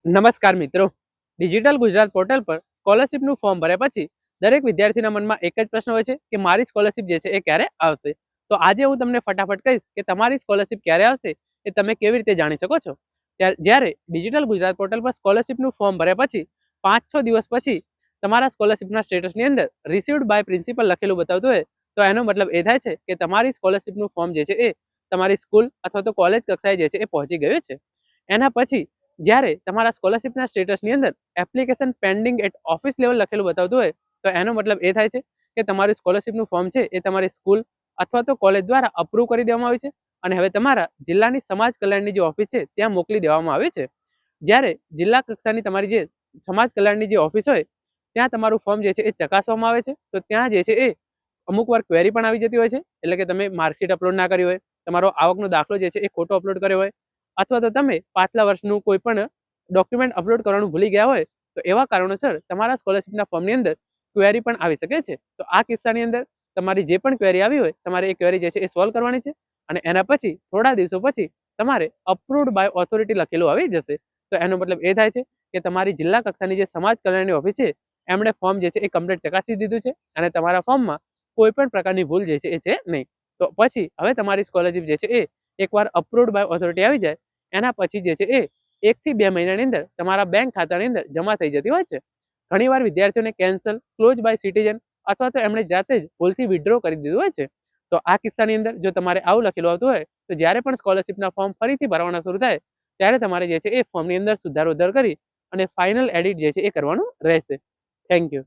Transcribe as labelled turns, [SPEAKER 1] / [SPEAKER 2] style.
[SPEAKER 1] નમસ્કાર મિત્રો, digital Gujarat portal પર સ્કોલરશિપનું ફોર્મ ભર્યા પછી દરેક વિદ્યાર્થીના મનમાં એક જ પ્રશ્ન હોય છે કે મારી સ્કોલરશિપ જે છે એ ક્યારે આવશે. તો આજે હું તમને ફટાફટ કહીશ કે તમારી સ્કોલરશિપ ક્યારે આવશે એ તમે કેવી રીતે જાણી શકો છો. જ્યારે ડિજિટલ ગુજરાત પોર્ટલ પર સ્કોલરશિપનું ફોર્મ ભર્યા પછી 5-6 દિવસ પછી તમારા સ્કોલરશિપના સ્ટેટસની અંદર રિસીવ્ડ બાય પ્રિન્સિપલ લખેલું બતાવતું હોય તો એનો મતલબ એ થાય છે કે તમારી સ્કોલરશિપનું ફોર્મ જે છે એ તમારી સ્કૂલ અથવા તો કોલેજ કક્ષાએ જે છે એ પહોંચી ગયું છે. એના પછી જ્યારે તમારા સ્કોલરશિપના સ્ટેટસની અંદર application pending at office level લખેલું બતાવતું હોય તો એનો મતલબ એ થાય છે કે તમારું સ્કોલરશિપનું ફોર્મ છે એ તમારી સ્કૂલ અથવા તો કોલેજ દ્વારા અપ્રૂવ કરી દેવામાં આવ્યું છે અને હવે તમારા જિલ્લાની સમાજ કલ્યાણની જે ઓફિસ છે ત્યાં મોકલી દેવામાં આવે છે. જ્યારે જિલ્લા કક્ષાની તમારી જે સમાજ કલ્યાણની જે ઓફિસ હોય ત્યાં તમારું ફોર્મ જે છે એ ચકાસવામાં આવે છે તો ત્યાં જે છે એ અમુક વાર ક્વેરી પણ આવી જતી હોય છે. એટલે કે તમે માર્કશીટ અપલોડ ના કરી હોય, તમારો આવકનો દાખલો જે છે એ ખોટો અપલોડ કર્યો હોય અથવા તો તમે પાછલા વર્ષનું કોઈ પણ ડોક્યુમેન્ટ અપલોડ કરવાનું ભૂલી ગયા હોય તો એવા કારણોસર તમારા સ્કોલરશિપના ફોર્મની અંદર ક્વેરી પણ આવી શકે છે. તો આ કિસ્સાની અંદર તમારી જે પણ ક્વેરી આવી હોય તમારે એ ક્વેરી જે છે એ સોલ્વ કરવાની છે અને એના પછી થોડા દિવસો પછી તમારે અપ્રુવડ બાય ઓથોરિટી લખેલું આવી જશે. તો એનો મતલબ એ થાય છે કે તમારી જિલ્લા કક્ષાની જે સમાજ કલ્યાણની ઓફિસ છે એમણે ફોર્મ જે છે એ કમ્પ્લીટ ચકાસી દીધું છે અને તમારા ફોર્મમાં કોઈ પણ પ્રકારની ભૂલ જે છે એ છે નહીં. તો પછી હવે તમારી સ્કોલરશિપ જે છે એ એકવાર અપ્રુવડ બાય ઓથોરિટી આવી જાય એના પછી જે છે એ 1 થી 2 મહિનાની અંદર તમારા બેંક ખાતાની અંદર જમા થઈ જતી હોય છે. ઘણીવાર વિદ્યાર્થીઓને કેન્સલ, ક્લોઝ બાય સિટીઝન અથવા તો એમણે જાતે જ ભૂલથી વિથડ્રો કરી દીધું હોય છે. તો આ કિસ્સાની અંદર જો તમારે આવું લખેલું આવતું હોય તો જ્યારે પણ સ્કોલરશિપના ફોર્મ ફરીથી ભરવાના શરૂ થાય ત્યારે તમારે જે છે એ ફોર્મની અંદર સુધારો વધારો કરી અને ફાઇનલ એડિટ જે છે એ કરવાનું રહેશે. Thank you.